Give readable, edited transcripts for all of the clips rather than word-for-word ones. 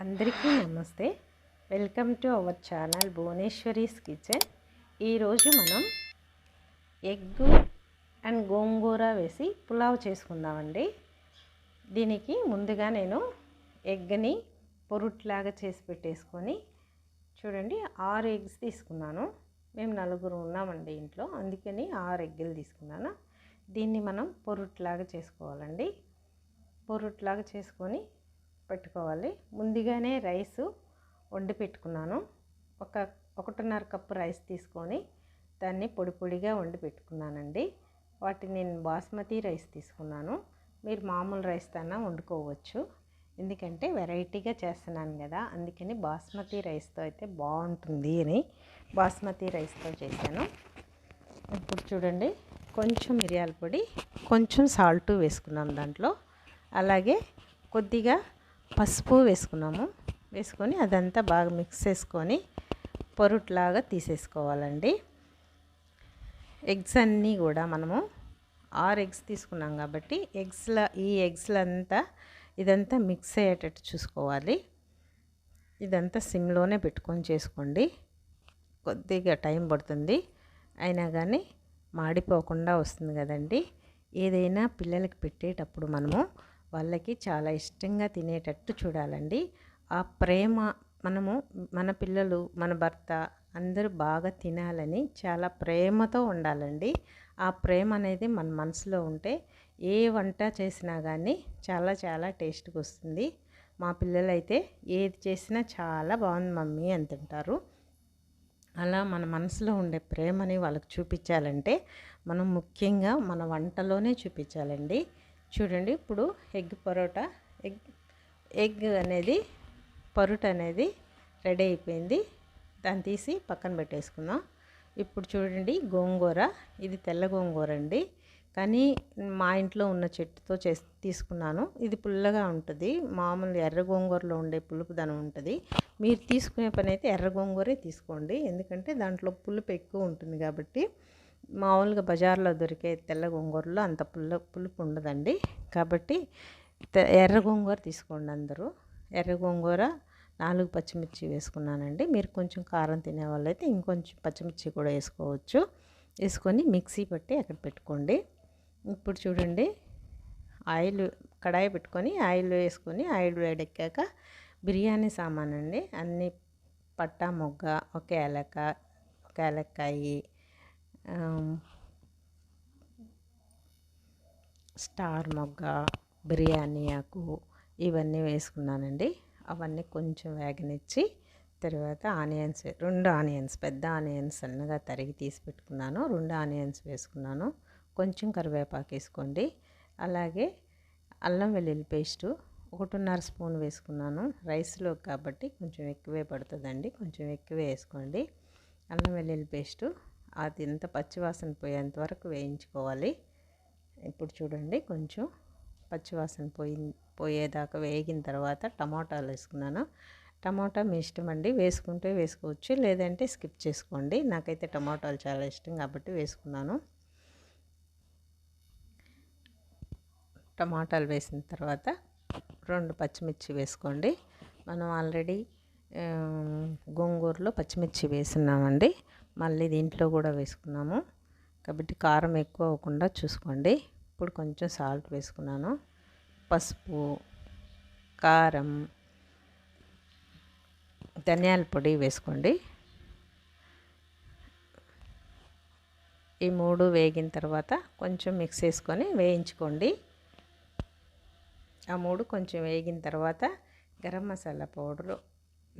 అందరికీ నమస్తే. Welcome to our channel Bhuvaneswari's kitchen. ఈరోజు మనం ఎగ్ అండ్ గోంగూర వేసి పులావ్ చేసుకుందామండి. దీనికి ముందుగా నేను ఎగ్ని పొరుట్లాగా చేసి పెట్టేసుకొని చూడండి 6 ఎగ్స్ తీసుకున్నాను. మేము 4 ఉన్నామండి ఇంట్లో, అందుకని 6 ఎగ్గులు తీసుకున్నాను. దీన్ని మనం పొరుట్లాగా చేసుకోవాలండి. పొరుట్లాగా చేసుకొని పెట్టుకోవాలి. ముందుగానే రైసు వండి పెట్టుకున్నాను. 1.5 కప్పు రైస్ తీసుకొని దాన్ని పొడి పొడిగా వండి పెట్టుకున్నానండి. వాటిని నేను బాస్మతి రైస్ తీసుకున్నాను. మీరు మామూలు రైస్ తన్నా వండుకోవచ్చు, ఎందుకంటే వెరైటీగా చేస్తున్నాను కదా, అందుకని బాస్మతి రైస్తో అయితే బాగుంటుంది అని బాస్మతి రైస్తో చేశాను. ఇప్పుడు చూడండి, కొంచెం మిరియాల పొడి, కొంచెం సాల్ట్ వేసుకున్నాం దాంట్లో, అలాగే కొద్దిగా పసుపు వేసుకొని అదంతా బాగా మిక్స్ చేసుకొని పొరుట్లాగా తీసేసుకోవాలండి. ఎగ్స్ అన్నీ కూడా మనము 6 ఎగ్స్ తీసుకున్నాం కాబట్టి ఎగ్స్లంతా ఇదంతా మిక్స్ అయ్యేటట్టు చూసుకోవాలి. ఇదంతా సిమ్లోనే పెట్టుకొని చేసుకోండి. కొద్దిగా టైం పడుతుంది, అయినా కానీ మాడిపోకుండా వస్తుంది కదండి. ఏదైనా పిల్లలకి పెట్టేటప్పుడు మనము వాళ్ళకి చాలా ఇష్టంగా తినేటట్టు చూడాలండి. ఆ ప్రేమ మన పిల్లలు, మన భర్త అందరూ బాగా తినాలని చాలా ప్రేమతో ఉండాలండి. ఆ ప్రేమ అనేది మన మనసులో ఉంటే ఏ వంట చేసినా కానీ చాలా చాలా టేస్ట్గా వస్తుంది. మా పిల్లలు అయితే ఏది చేసినా చాలా బాగుంది మమ్మీ అని తింటారు. అలా మన మనసులో ఉండే ప్రేమని వాళ్ళకి చూపించాలంటే మనం ముఖ్యంగా మన వంటలోనే చూపించాలండి. చూడండి, ఇప్పుడు ఎగ్ అనేది పరోటా అనేది రెడీ అయిపోయింది. దాన్ని తీసి పక్కన పెట్టేసుకుందాం. ఇప్పుడు చూడండి, గోంగూర, ఇది తెల్ల గోంగూర అండి, కానీ మా ఇంట్లో ఉన్న చెట్టుతో తీసుకున్నాను. ఇది పుల్లగా ఉంటుంది. మామూలు ఎర్ర గోంగూరలో ఉండే పులుపుదనం ఉంటుంది. మీరు తీసుకునే పని అయితే ఎర్ర గోంగూరే తీసుకోండి, ఎందుకంటే దాంట్లో పులుపు ఎక్కువ ఉంటుంది కాబట్టి. మామూలుగా బజార్లో దొరికే తెల్ల గోంగూరలో అంత పులుపు ఉండదండి, కాబట్టి ఎర్ర గోంగూర తీసుకోండి అందరూ. ఎర్ర గోంగూర 4 పచ్చిమిర్చి వేసుకున్నానండి. మీరు కొంచెం కారం తినే వాళ్ళైతే ఇంకొంచెం పచ్చిమిర్చి కూడా వేసుకోవచ్చు. వేసుకొని మిక్సీ పట్టి అక్కడ పెట్టుకోండి. ఇప్పుడు చూడండి, కడాయి పెట్టుకొని ఆయిల్ వేసుకొని, ఆయిల్ వేడెక్కాక బిర్యానీ సామాన్ అండి, అన్నీ పట్టా మొగ్గ, ఒక యాలక్కాయి, స్టార్ మొగ్గ, బిర్యానీ ఆకు, ఇవన్నీ వేసుకున్నానండి. అవన్నీ కొంచెం వేగనిచ్చి తర్వాత ఆనియన్స్, 2 ఆనియన్స్, పెద్ద ఆనియన్స్ సన్నగా తరిగి తీసి పెట్టుకున్నాను. 2 ఆనియన్స్ వేసుకున్నాను. కొంచెం కరివేపాకు వేసుకోండి. అలాగే అల్లం వెల్లుల్లి పేస్టు 1.5 స్పూన్ వేసుకున్నాను. రైస్లో కాబట్టి కొంచెం ఎక్కువే పడుతుందండి, కొంచెం ఎక్కువే వేసుకోండి. అల్లం వెల్లుల్లి పేస్టు అది ఎంత పచ్చివాసన పోయేంత వరకు వేయించుకోవాలి. ఇప్పుడు చూడండి, కొంచెం పచ్చివాసన పోయేదాకా వేగిన తర్వాత టమాటాలు వేసుకున్నాను. టమాటా మీ ఇష్టం అండి, వేసుకుంటే వేసుకోవచ్చు, లేదంటే స్కిప్ చేసుకోండి. నాకైతే టమాటాలు చాలా ఇష్టం కాబట్టి వేసుకున్నాను. టమాటాలు వేసిన తర్వాత 2 పచ్చిమిర్చి వేసుకోండి. మనం ఆల్రెడీ గోంగూరలో పచ్చిమిర్చి వేసున్నామండి, మళ్ళీ దీంట్లో కూడా వేసుకున్నాము కాబట్టి కారం ఎక్కువ అవ్వకుండా చూసుకోండి. ఇప్పుడు కొంచెం సాల్ట్ వేసుకున్నాను, పసుపు, కారం, ధనియాల పొడి వేసుకోండి. ఈ 3 వేగిన తర్వాత కొంచెం మిక్స్ చేసుకొని వేయించుకోండి. ఆ 3 కొంచెం వేగిన తర్వాత గరం మసాలా పౌడరు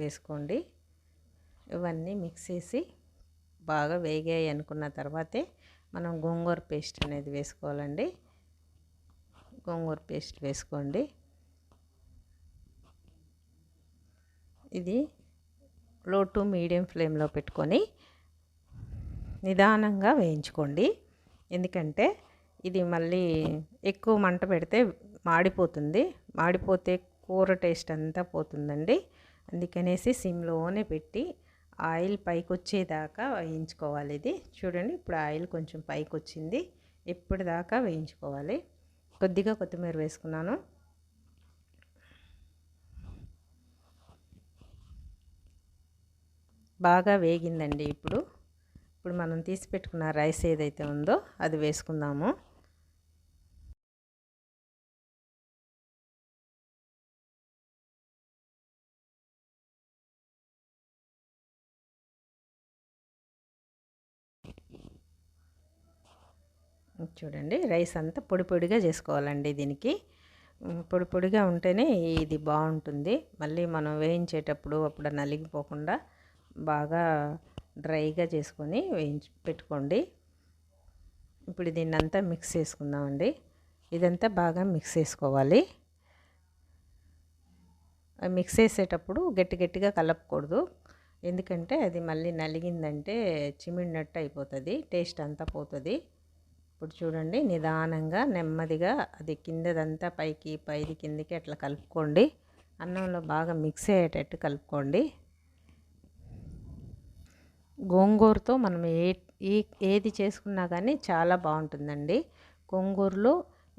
వేసుకోండి. ఇవన్నీ మిక్స్ చేసి బాగా వేగాయి అనుకున్న తర్వాతే మనం గోంగూర పేస్ట్ అనేది వేసుకోవాలండి. గోంగూర పేస్ట్ వేసుకోండి. ఇది లో టు మీడియం ఫ్లేమ్లో పెట్టుకొని నిదానంగా వేయించుకోండి, ఎందుకంటే ఇది మళ్ళీ ఎక్కువ మంట పెడితే మాడిపోతే కూర టేస్ట్ అంతా పోతుందండి. అందుకనేసి సిమ్లోనే పెట్టి ఆయిల్ పైకి వచ్చేదాకా వేయించుకోవాలి. ఇది చూడండి, ఇప్పుడు ఆయిల్ కొంచెం పైకి వచ్చింది, ఇప్పటిదాకా వేయించుకోవాలి. కొద్దిగా కొత్తిమీర వేసుకున్నాను. బాగా వేగిందండి. ఇప్పుడు మనం తీసి పెట్టుకున్న రైస్ ఏదైతే ఉందో అది వేసుకుందాము. చూడండి, రైస్ అంతా పొడి పొడిగా చేసుకోవాలండి. దీనికి పొడి పొడిగా ఉంటేనే ఇది బాగుంటుంది. మళ్ళీ మనం వేయించేటప్పుడు అప్పుడు నలిగిపోకుండా బాగా డ్రైగా చేసుకొని పెట్టుకోండి. ఇప్పుడు దీన్ని అంతా మిక్స్ చేసుకుందామండి. ఇదంతా బాగా మిక్స్ చేసుకోవాలి. మిక్స్ చేసేటప్పుడు గట్టి గట్టిగా కలపకూడదు. ఎందుకంటే అది మళ్ళీ నలిగిందంటే చిమిడినట్టు అయిపోతుంది, టేస్ట్ అంతా పోతుంది. ఇప్పుడు చూడండి, నిదానంగా నెమ్మదిగా అది కిందదంతా పైకి పైది కిందకి అట్లా కలుపుకోండి. అన్నంలో బాగా మిక్స్ అయ్యేటట్టు కలుపుకోండి. గోంగూరతో మనం ఏది చేసుకున్నా కానీ చాలా బాగుంటుందండి. గోంగూరలో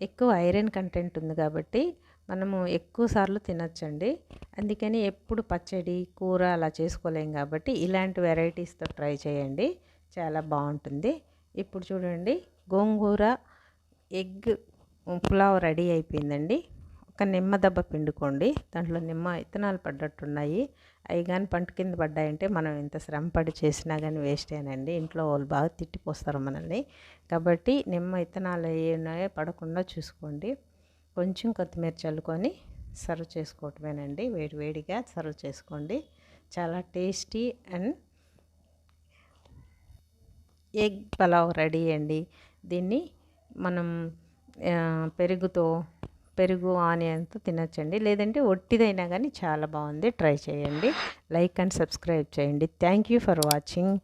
ఎక్కువ ఐరన్ కంటెంట్ ఉంది కాబట్టి మనము ఎక్కువ సార్లు తినొచ్చండి. అందుకని ఎప్పుడు పచ్చడి కూర అలా చేసుకోలేం కాబట్టి ఇలాంటి వెరైటీస్తో ట్రై చేయండి, చాలా బాగుంటుంది. ఇప్పుడు చూడండి, గోంగూర ఎగ్ పులావ్ రెడీ అయిపోయిందండి. ఒక నిమ్మ దెబ్బ పిండుకోండి. దాంట్లో నిమ్మ ఇత్తనాలు పడ్డట్టున్నాయి. అవి కానీ పంట కింద పడ్డాయంటే మనం ఎంత శ్రమ పడి చేసినా కానీ వేస్టేనండి. ఇంట్లో వాళ్ళు బాగా తిట్టిపోస్తారు మనల్ని. కాబట్టి నిమ్మ ఇత్తనాలు ఏనాయో పడకుండా చూసుకోండి. కొంచెం కొత్తిమీర చల్లుకొని సర్వ్ చేసుకోవటమేనండి. వేడివేడిగా సర్వ్ చేసుకోండి. చాలా tasty and egg pulao ready అండి. దీన్ని మనం పెరుగు ఆనియన్తో తినొచ్చండి, లేదంటే ఒట్టిదైనా కానీ చాలా బాగుంది. ట్రై చేయండి. లైక్ అండ్ సబ్స్క్రైబ్ చేయండి. Thank you for watching.